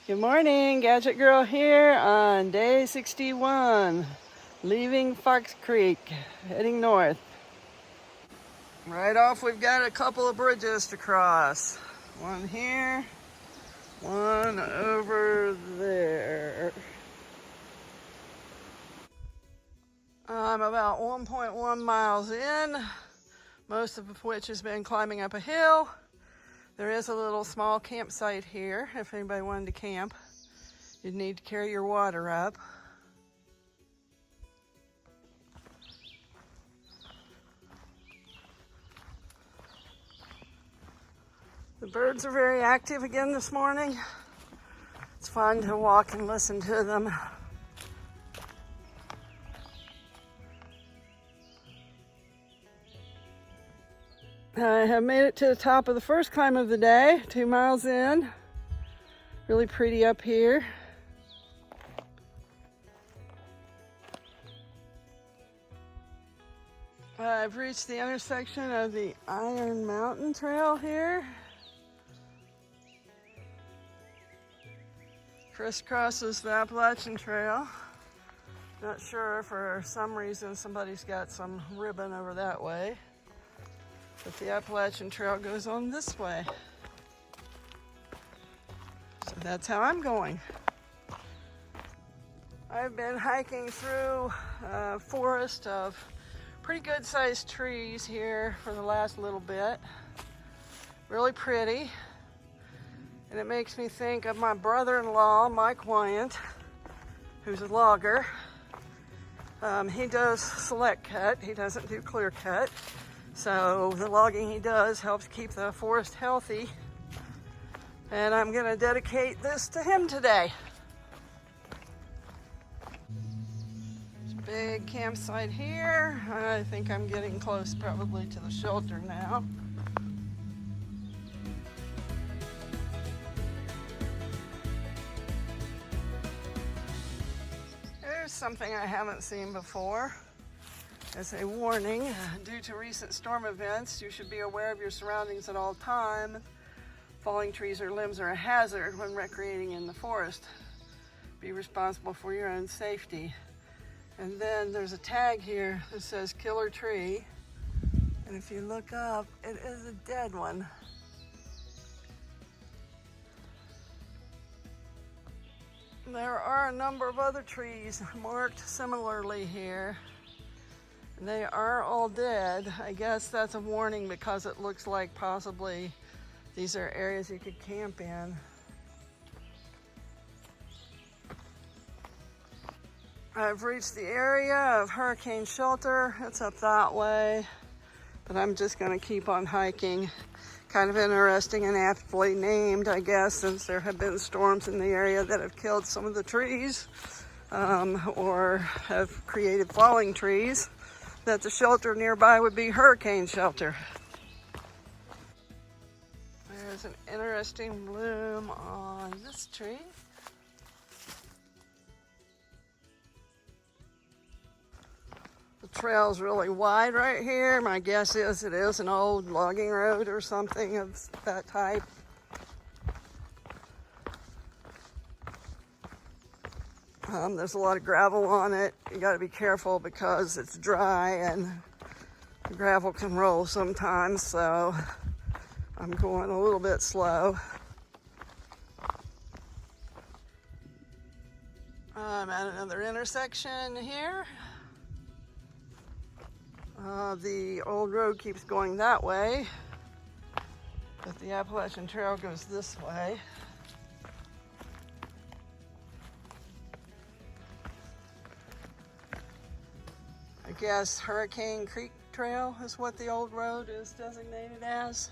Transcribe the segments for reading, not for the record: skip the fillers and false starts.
Good morning, Gadget Girl here on day 61, leaving Fox Creek, heading north. Right off, we've got a couple of bridges to cross. One here, one over there. I'm about 1.1 miles in, most of which has been climbing up a hill. There is a little small campsite here if anybody wanted to camp. You'd need to carry your water up. The birds are very active again this morning. It's fun to walk and listen to them. I have made it to the top of the first climb of the day, 2 miles in. Really pretty up here. I've reached the intersection of the Iron Mountain Trail here. Crisscrosses the Appalachian Trail. Not sure, for some reason somebody's got some ribbon over that way. But the Appalachian Trail goes on this way. So that's how I'm going. I've been hiking through a forest of pretty good sized trees here for the last little bit. Really pretty. And it makes me think of my brother-in-law, Mike Wyant, who's a logger. He does select cut, he doesn't do clear cut. So the logging he does helps keep the forest healthy. And I'm gonna dedicate this to him today. There's a big campsite here. I think I'm getting close probably to the shelter now. There's something I haven't seen before. As a warning, due to recent storm events, you should be aware of your surroundings at all times. Falling trees or limbs are a hazard when recreating in the forest. Be responsible for your own safety. And then there's a tag here that says killer tree. And if you look up, it is a dead one. There are a number of other trees marked similarly here. They are all dead. I guess that's a warning because it looks like possibly these are areas you could camp in. I've reached the area of hurricane shelter. It's up that way, but I'm just gonna keep on hiking. Kind of interesting and aptly named, I guess, since there have been storms in the area that have killed some of the trees or have created falling trees. That the shelter nearby would be hurricane shelter. There's an interesting bloom on this tree. The trail's really wide right here. My guess is it is an old logging road or something of that type. There's a lot of gravel on it. You got to be careful because it's dry and the gravel can roll sometimes, so I'm going a little bit slow. I'm at another intersection here. The old road keeps going that way, but the Appalachian Trail goes this way. I guess Hurricane Creek Trail is what the old road is designated as.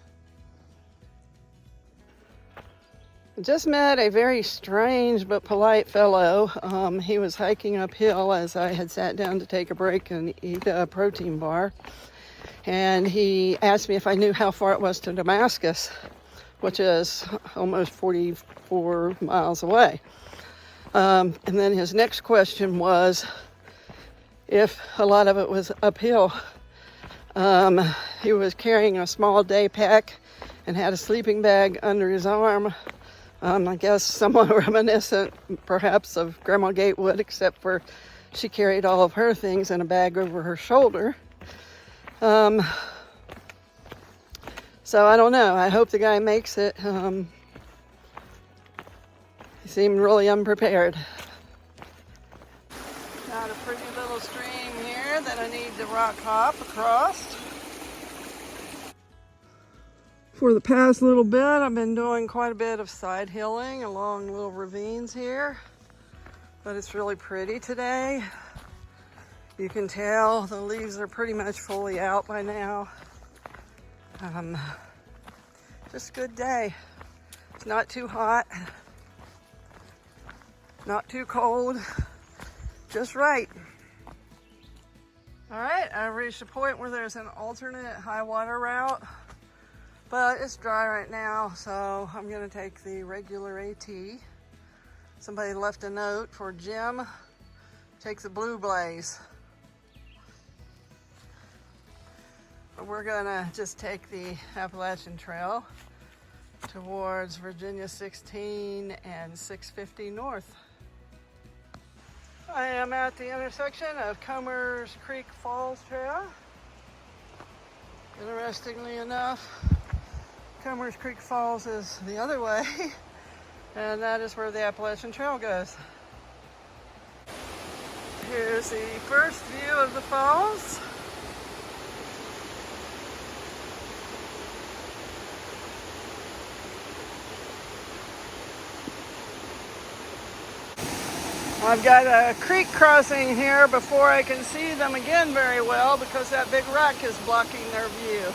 I just met a very strange but polite fellow. He was hiking uphill as I had sat down to take a break and eat a protein bar. And he asked me if I knew how far it was to Damascus, which is almost 44 miles away. And then his next question was if a lot of it was uphill. He was carrying a small day pack and had a sleeping bag under his arm I guess somewhat reminiscent perhaps of Grandma Gatewood, except for she carried all of her things in a bag over her shoulder. So I don't know. I hope the guy makes it. He seemed really unprepared. Got a pretty little stream here that I need to rock hop across. For the past little bit, I've been doing quite a bit of side hilling along little ravines here, but it's really pretty today. You can tell the leaves are pretty much fully out by now. Just a good day. It's not too hot, not too cold, just right. All right, I've reached a point where there's an alternate high water route, but it's dry right now, so I'm gonna take the regular AT. Somebody left a note for Jim, take the Blue Blaze. But we're gonna just take the Appalachian Trail towards Virginia 16 and 650 North. I am at the intersection of Comer's Creek Falls Trail. Interestingly enough, Comer's Creek Falls is the other way, and that is where the Appalachian Trail goes. Here's the first view of the falls. I've got a creek crossing here before I can see them again very well because that big rock is blocking their view.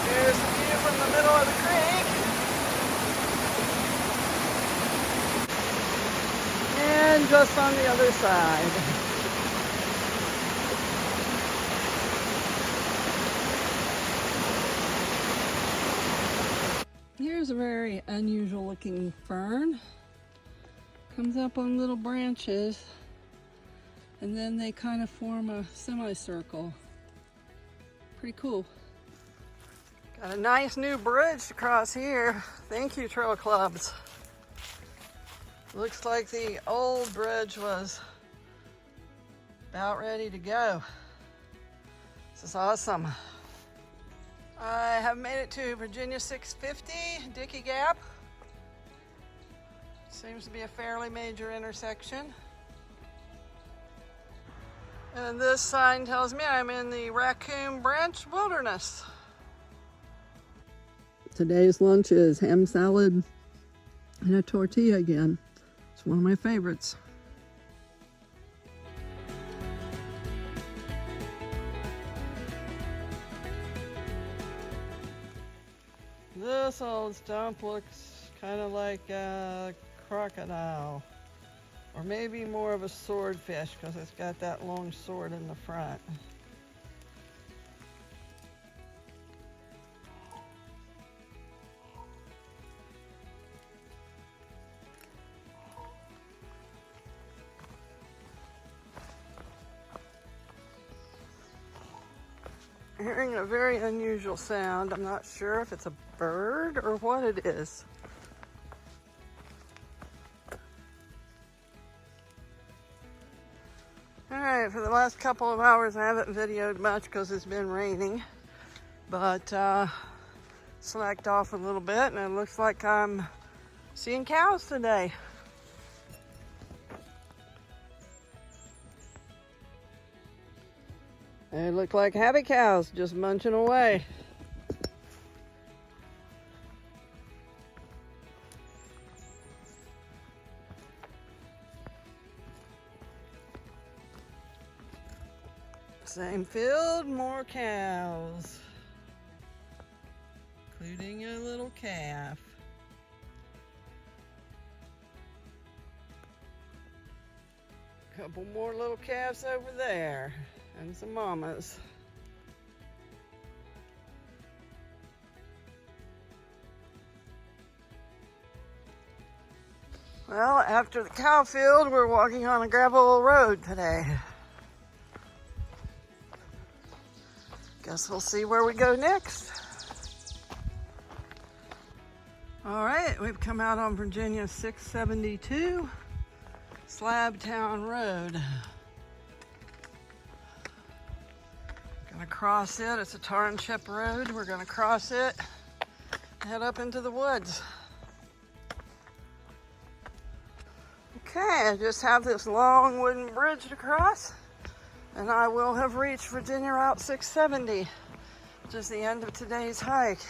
Here's the view from the middle of the creek. And just on the other side. Here's a very unusual looking fern. Comes up on little branches and then they kind of form a semicircle. Pretty cool. Got a nice new bridge to cross here. Thank you, trail clubs. Looks like the old bridge was about ready to go. This is awesome. I have made it to Virginia 650, Dickey Gap. Seems to be a fairly major intersection. And this sign tells me I'm in the Raccoon Branch Wilderness. Today's lunch is ham salad and a tortilla again. It's one of my favorites. This old stump looks kind of like a crocodile, or maybe more of a swordfish because it's got that long sword in the front. Hearing a very unusual sound. I'm not sure if it's a bird or what it is. Alright, for the last couple of hours I haven't videoed much because it's been raining, but slacked off a little bit and it looks like I'm seeing cows today. They look like happy cows just munching away. Same field, more cows, including a little calf. Couple more little calves over there. And some mamas. Well, after the cow field, we're walking on a gravel road today. Guess we'll see where we go next. All right, we've come out on Virginia 672, Slabtown Road. Gonna cross it. It's a tar and chip road. We're gonna cross it, head up into the woods. Okay, I just have this long wooden bridge to cross, and I will have reached Virginia Route 670, which is the end of today's hike.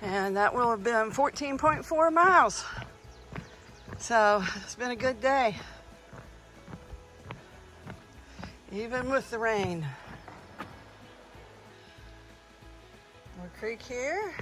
And that will have been 14.4 miles. So it's been a good day, even with the rain. More creek here.